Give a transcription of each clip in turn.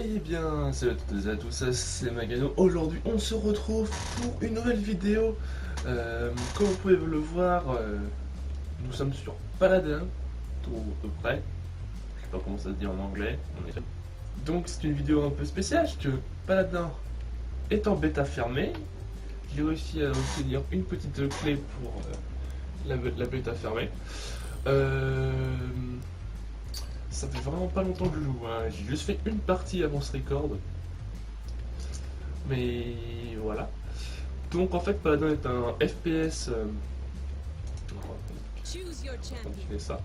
Eh bien, salut à toutes et à tous, c'est Magano. Aujourd'hui, on se retrouve pour une nouvelle vidéo. Comme vous pouvez le voir, nous sommes sur Paladin, tout à peu près. Je sais pas comment ça se dit en anglais. Donc, c'est une vidéo un peu spéciale, parce que Paladin est en bêta fermée. J'ai réussi à obtenir une petite clé pour la bêta fermée. Ça fait vraiment pas longtemps que je joue, hein. J'ai juste fait une partie avant ce record. Mais voilà. Donc en fait, Paladin est un FPS. Continuer ça.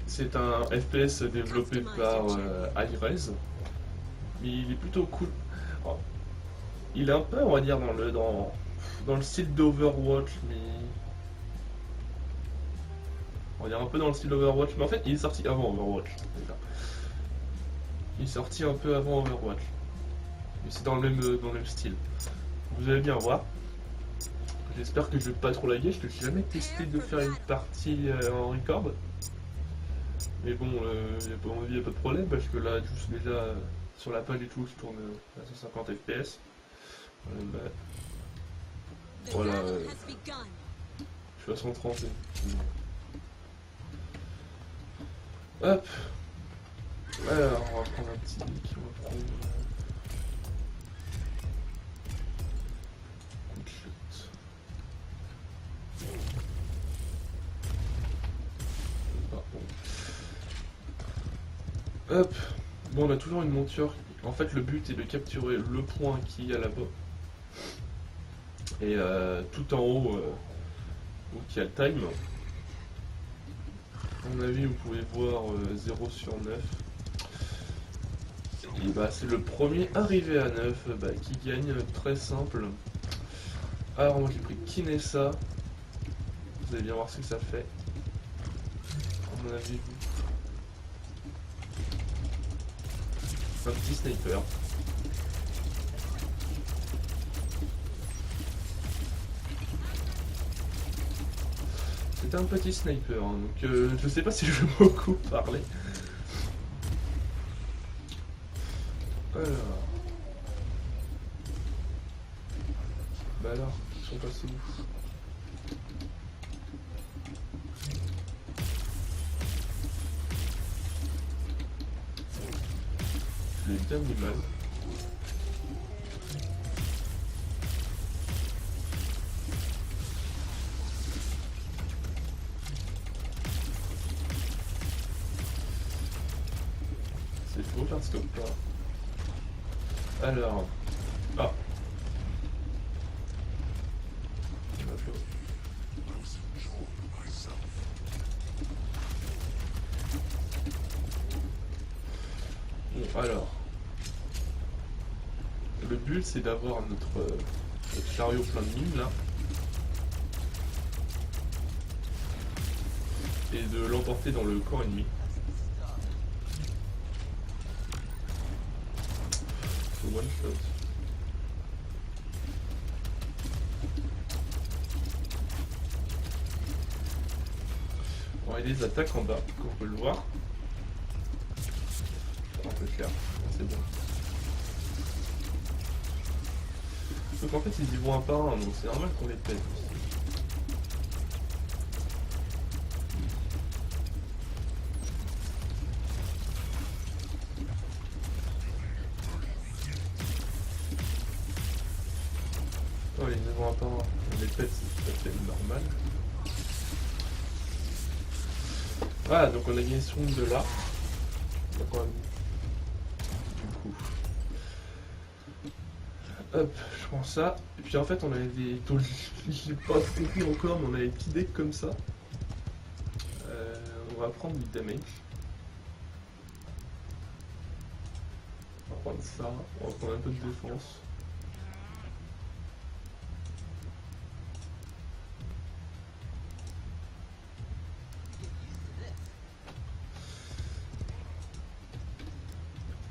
C'est un FPS développé par iRes. Mais il est plutôt cool. Alors, il est un peu, on va dire, dans le style d'Overwatch, mais. On va dire un peu dans le style d'Overwatch, mais en fait, il est sorti avant Overwatch. Déjà. Il est sorti un peu avant Overwatch. Mais c'est dans le même style. Vous allez bien voir. J'espère que je vais pas trop laguer, je n'ai jamais testé de faire une partie en record. Mais bon, il n'y a pas de problème parce que là, juste déjà sur la page et tout, je tourne à 150 fps. Voilà, je suis à 130. Hop. Alors, on va prendre un petit nick, on va prendre. Hop. Bon, on a toujours une monture. En fait, le but est de capturer le point qui est là-bas. Et tout en haut, où il y a le time. À mon avis, vous pouvez voir 0 sur 9. Et bah, c'est le premier arrivé à 9 qui gagne, très simple. Alors, moi j'ai pris Kinessa. Vous allez bien voir ce que ça fait. À mon avis, un petit sniper. C'était un petit sniper, hein, donc je sais pas si je vais beaucoup parler. Alors. Bah alors, ils sont passés où? Je l'ai bien mis mal. C'est faux, faire stop pas. Alors. Ah. Bon, alors. Le but c'est d'avoir notre chariot plein de mines là. Et de l'emporter dans le camp ennemi. C'est one shot. Bon, il y a des attaques en bas, comme on peut le voir. Un peu clair, c'est bon. Donc en fait ils y vont un par un, donc c'est normal qu'on les pète aussi. Oh, ils y vont un par un, on les pète, c'est tout à fait normal. Voilà, donc on a gagné ce round de là. Donc on a... Du coup. Hop, je prends ça. Et puis en fait on avait des... J'ai pas compris encore, mais on avait des petits decks comme ça. On va prendre du damage. On va prendre ça, on va prendre un peu de défense.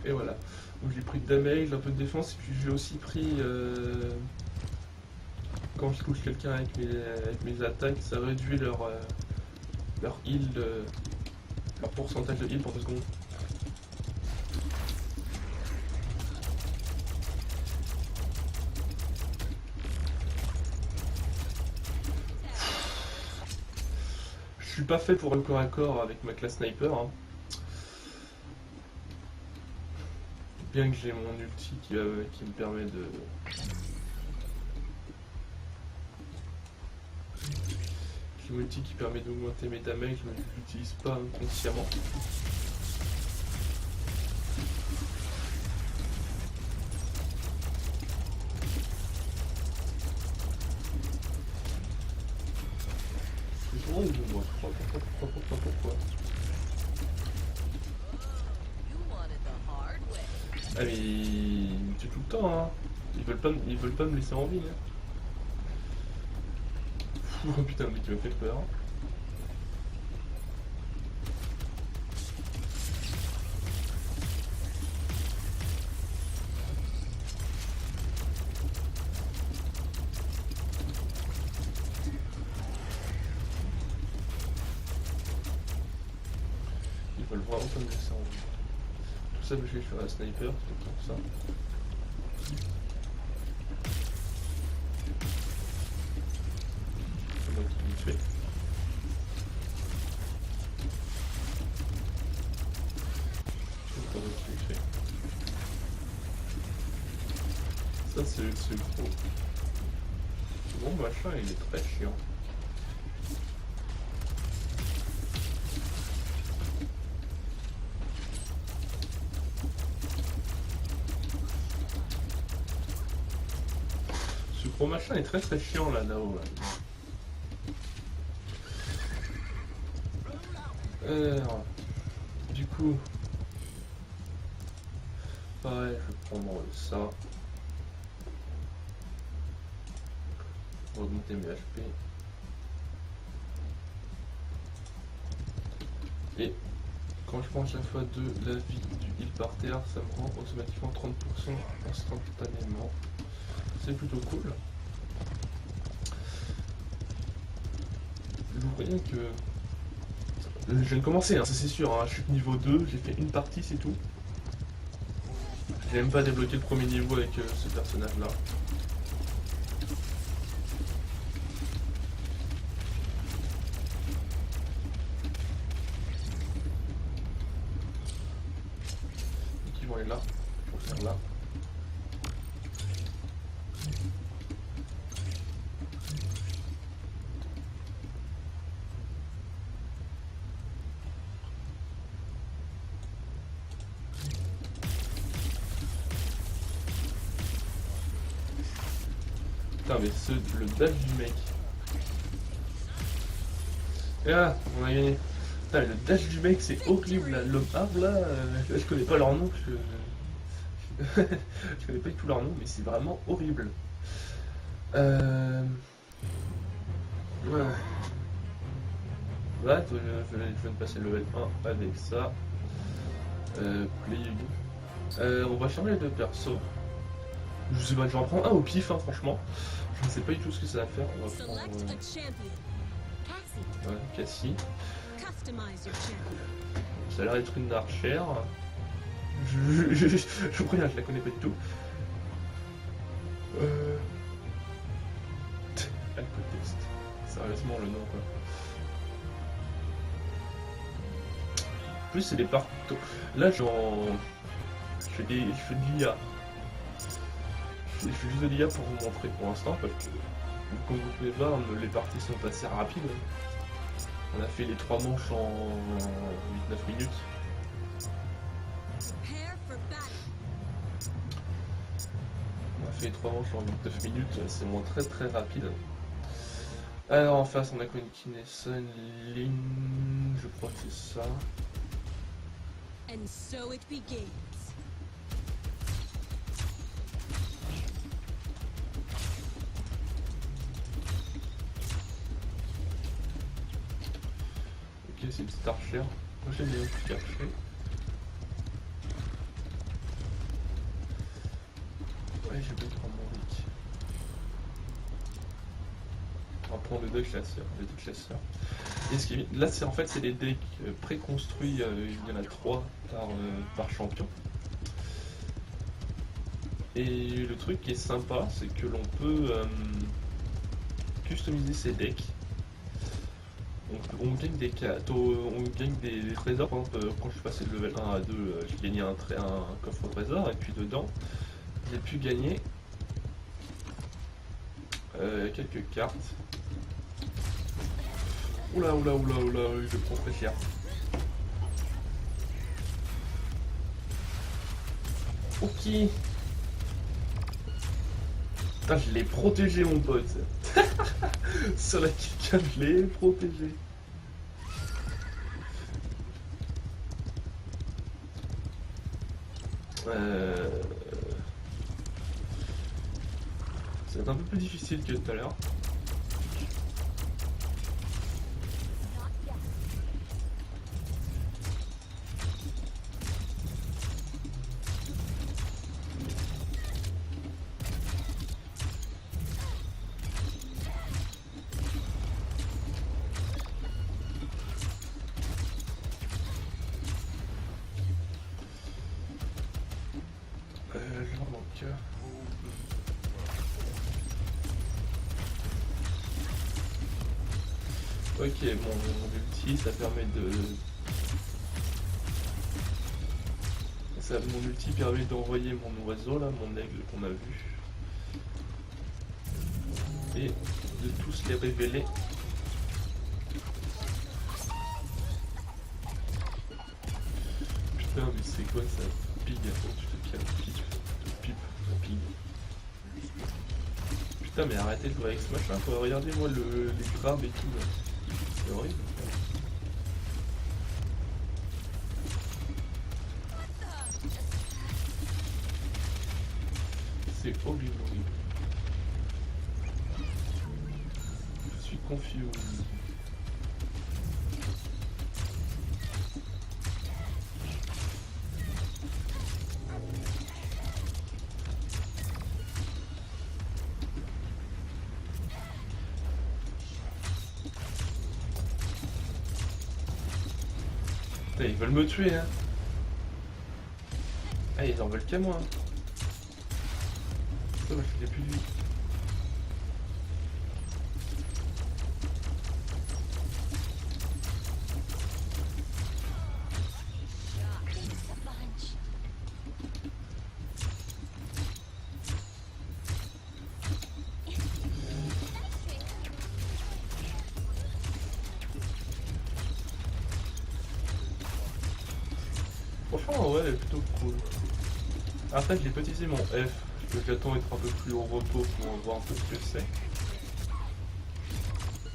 Et voilà. Donc j'ai pris de damage, un peu de défense, et puis j'ai aussi pris... Quand je touche quelqu'un avec mes attaques, ça réduit leur heal, leur pourcentage de heal pour 2 secondes. suis pas fait pour le corps à corps avec ma classe sniper, hein. Bien que j'ai mon ulti qui me permet de... J'ai mon ulti qui permet d'augmenter mes damages, mais je l'utilise pas inconsciemment. Pourquoi ils me voient? Pourquoi? Ah mais ils me tuent tout le temps, hein. Ils veulent pas me laisser en vie, hein. Oh putain, le mec il me fait peur. Ils veulent vraiment pas me laisser en vie. Tout ça parce que je suis un sniper, c'est pour ça. C'est moi qui me fait. C'est pas moi qui me fait. Ça c'est gros. Bon machin il est très chiant. Ce gros machin est très chiant là-haut. Alors, du coup, pareil, je vais prendre ça. On va augmenter mes HP. Et quand je prends chaque fois de la vie du heal par terre, ça me rend automatiquement 30% instantanément. C'est plutôt cool. Vous voyez que je viens de commencer, hein, ça c'est sûr, hein. Je suis niveau 2, j'ai fait une partie, c'est tout. J'ai même pas débloqué le premier niveau avec ce personnage là. Donc ils vont aller là, pour faire là. Putain mais le dash du mec. Et là, on a gagné. Putain le dash du mec c'est horrible là. L'homme arbre là, je connais pas leur nom. Je connais pas du tout leur nom mais c'est vraiment horrible. Ouais. Là, je viens de passer le level 1 avec ça. Play. On va changer de perso. Je sais pas, je vais en prendre un au pif, hein, franchement. Je ne sais pas du tout ce que ça va faire. On va prendre. Ouais, Cassie. Ça a l'air d'être une archère. Je préviens, je la connais pas du tout. Alcotest. Sérieusement, le nom quoi. En plus, c'est des partout. Là, je fais de l'IA. Je fais juste de l'IA pour vous montrer pour l'instant, parce que comme vous pouvez voir, les parties sont assez rapides. On a fait les 3 manches en 8-9 minutes. On a fait les 3 manches en 8-9 minutes, c'est moins très rapide. Alors en face, on a Queen Sun Lin, je crois que c'est ça. And so it begins. Ok, c'est une petite archère. Moi j'aime bien une petite archère. Ouais, j'ai peut-être prendre mon Rick. On va prendre le deck chasseur, le deck chasseur. Et ce qui est... Là, c'est en fait, c'est des decks préconstruits, il y en a 3 par champion. Et le truc qui est sympa, c'est que l'on peut customiser ces decks on gagne des on gagne des trésors. Par exemple, quand je suis passé de level 1 à 2, j'ai gagné un coffre au trésor, et puis dedans, j'ai pu gagner quelques cartes. Oula, oula, oula, oula, je prends très cher. Ok. Putain, je l'ai protégé, mon pote. Sur la kill, je l'ai protégé. C'est un peu plus difficile que tout à l'heure. Je leur manque. Ok, mon ulti, ça permet de... mon ulti permet d'envoyer mon oiseau, là, mon aigle qu'on a vu. Et de tous les révéler. Putain, mais c'est quoi ça? Pig, oh, tu te calmes, pipe, pig. Putain, mais arrêtez de jouer avec ce machin, quoi. Regardez-moi les crabes et tout, là. C'est horrible. C'est horrible, horrible. Je suis confus. Putain, ils veulent me tuer, hein. Ah, ils en veulent qu'à moi, hein. Ça va, je fais plus de vie. Franchement, ouais, elle est plutôt cool. Après, j'ai utilisé mon F, parce que j'attends d'être un peu plus au repos pour voir un peu ce que c'est.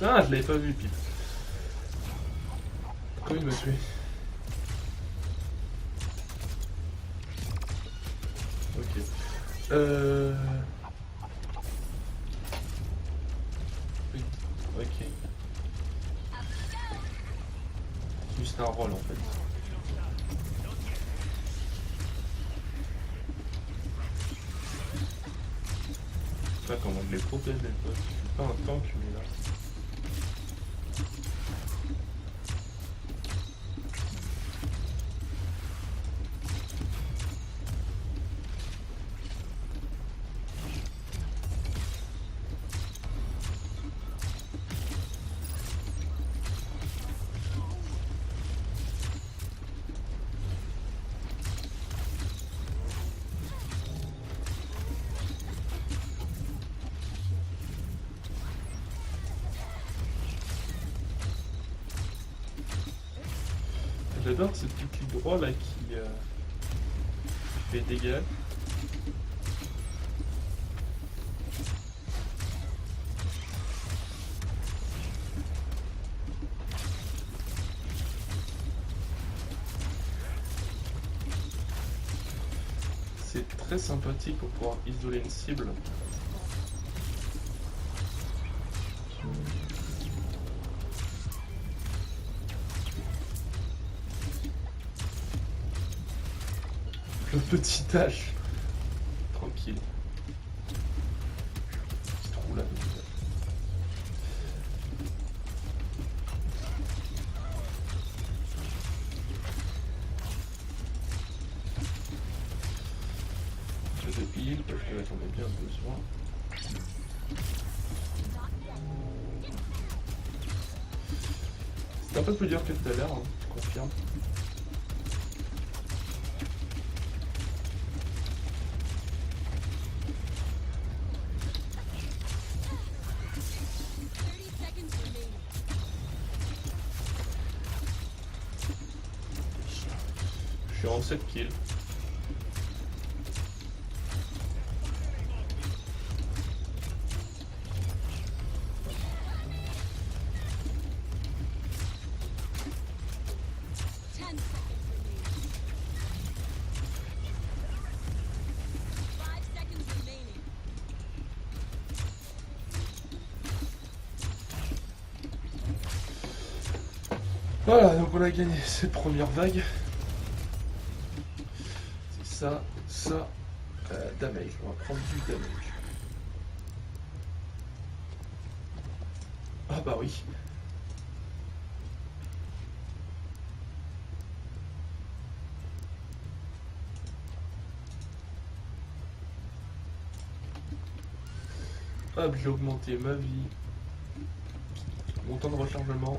Ah, je l'avais pas vu, Pip. Pourquoi il me tuait? Ok. Oui, ok. Juste un rôle en fait. Je sais pas comment je les protège les potes. Je suis pas un tank mais là. J'adore ce petit clic droit là qui fait dégâts. C'est très sympathique pour pouvoir isoler une cible. Le petit H. Tranquille. Petit trou là. Je te heal parce que j'en ai bien besoin. C'est un peu plus dur que tout à l'heure, hein, je confirme. Je suis en 7 kills. Voilà, donc on a gagné cette première vague. C'est ça, damage. On va prendre du damage. Ah bah oui. Hop, j'ai augmenté ma vie. Mon temps de rechargement.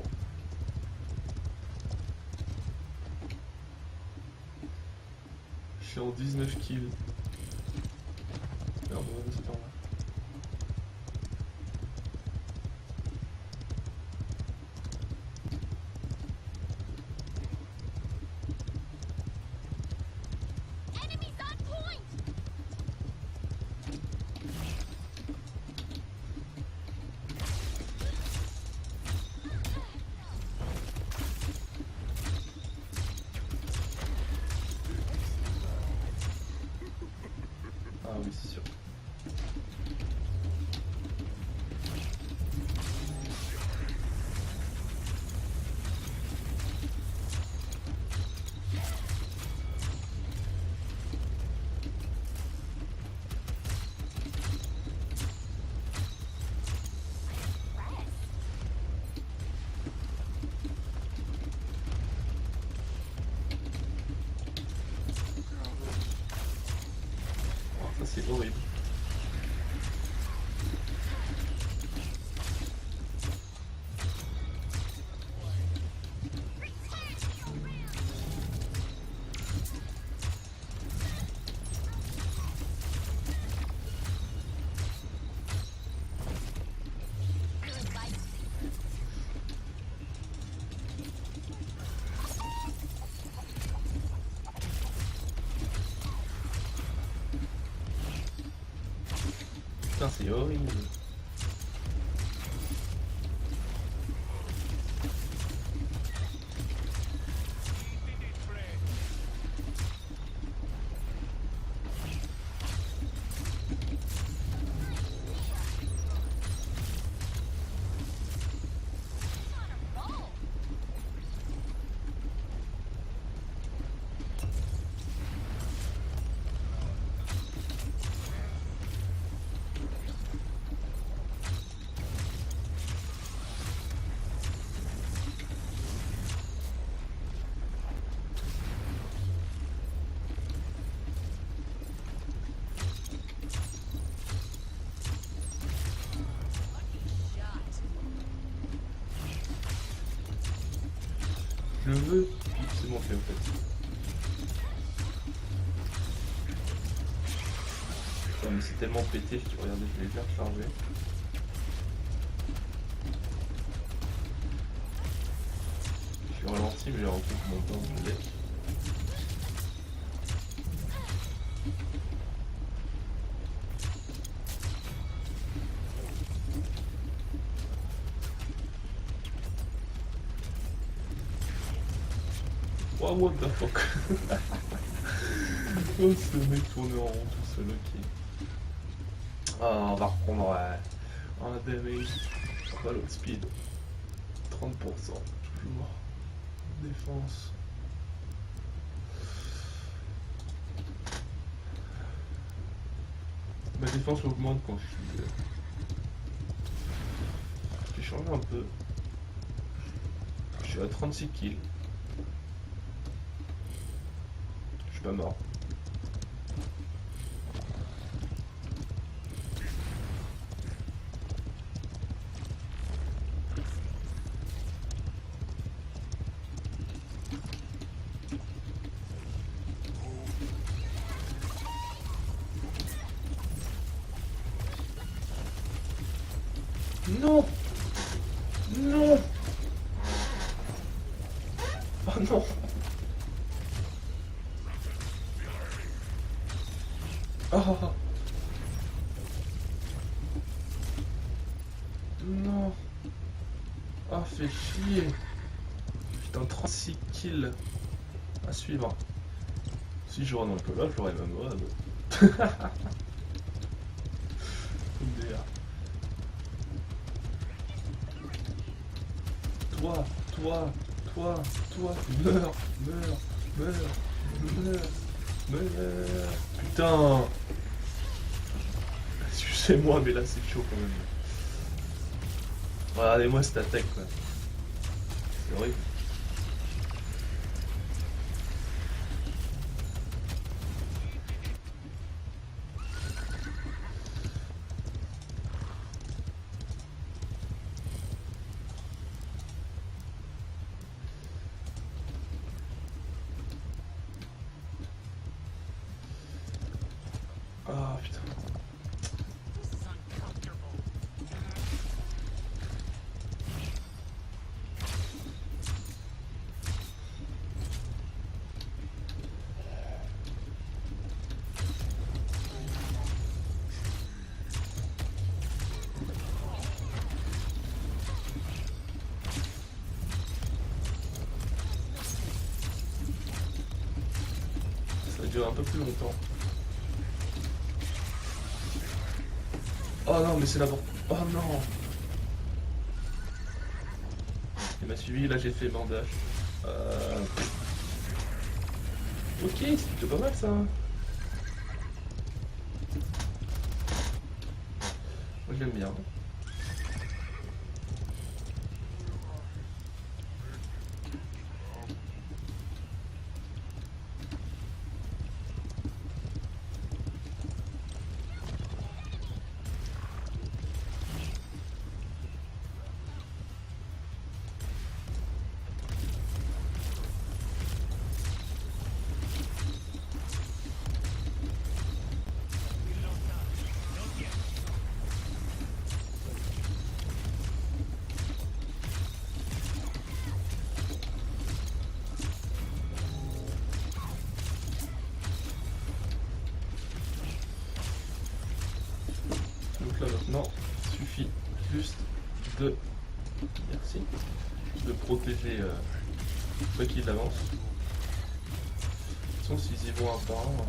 Je suis en 19 kills. Merde, on va passer par là. Ah oui, c'est sûr. Ça c'est horrible. Putain, c'est horrible. Je veux. C'est bon fait en fait. Putain, mais c'est tellement pété, je regardez, je vais les faire charger. Je suis ralenti, mais j'ai rencontré mon temps de deck. Oh, what the fuck. Oh, ce mec tourne en rond tout seul, ok. Ah, on va reprendre un damage. Follow speed. 30%. Toujours. Défense. Ma défense augmente quand je suis... J'ai changé un peu. Je suis à 36 kills. Je suis pas mort. Non. Non. Oh non. Oh. Non. Oh, fait chier. Putain, 36 kills à suivre. Si je rentre dans le Call of, j'aurais même mode. Toi, toi, toi, toi, meurs, meurs, meurs, meurs, meurs. Putain. Excusez-moi, mais là c'est chaud quand même. Regardez-moi cette attaque quoi. C'est horrible. Ah putain. Ça dure un peu plus longtemps. Oh non, mais c'est d'abord. Oh non. Il m'a suivi, là j'ai fait bandage. Ok, c'est plutôt pas mal ça. Moi j'aime bien. Donc là maintenant, il suffit juste de... Merci. De protéger quoi qu'il avance. De toute façon, s'ils y vont un par un...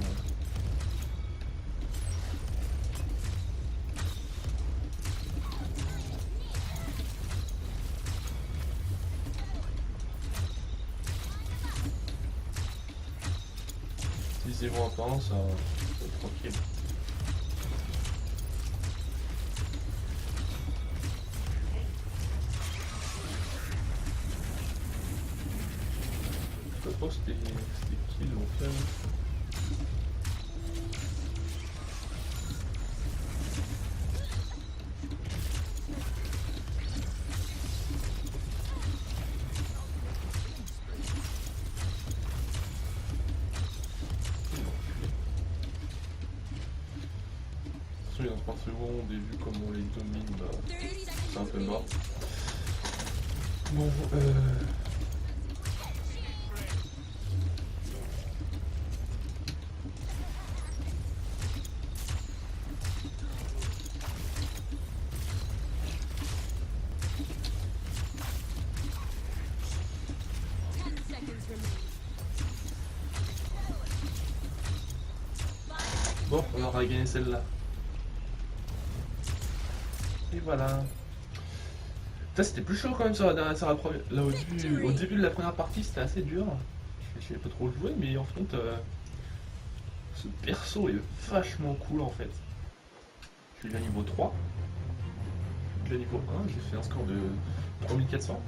s'ils y vont un par un, ça va être tranquille. Je sais pas trop c'était qui l'ont fait. Il y a 30 secondes et vu comment on les domine, bah, c'est un peu mort. Bon, bon, on aura gagné celle-là. Et voilà. Ça c'était plus chaud quand même sur la dernière, sur la première. Là au début de la première partie c'était assez dur. Je savais pas trop jouer mais en fait ce perso est vachement cool en fait. Je suis déjà niveau 3. Déjà niveau 1, j'ai fait un score de 3400.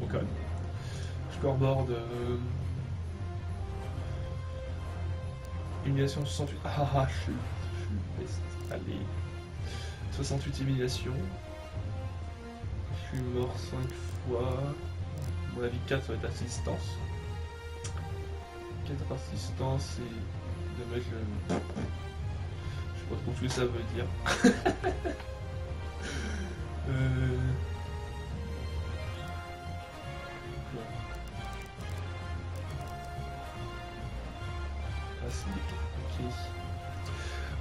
Ok. Scoreboard humiliation 68. Ah je suis best. Allez. 68 humiliations. Je suis mort 5 fois. À mon avis 4 ça va être assistance. 4 assistance et dommage. Je sais pas trop ce que ça veut dire. Non. Ah, c'est ok.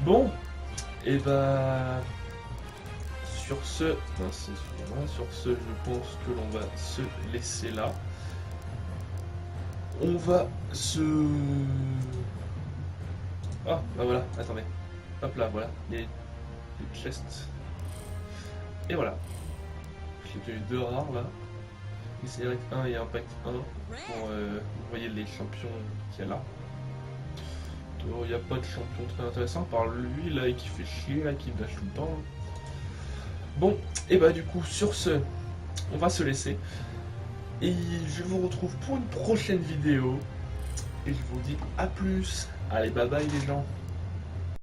Bon, et bah sur ce, mince, excusez-moi, sur ce, je pense que l'on va se laisser là. On va se... Ah, bah voilà, attendez. Hop là, voilà, les chests. Et voilà. J'ai eu deux rares là. Ici avec 1 et Impact 1 pour vous voyez les champions qu'il y a là. Il n'y a pas de champion très intéressant par lui là qui fait chier là, qui dash tout le temps. Bon, et bah du coup sur ce, on va se laisser. Et je vous retrouve pour une prochaine vidéo. Et je vous dis à plus. Allez, bye bye les gens.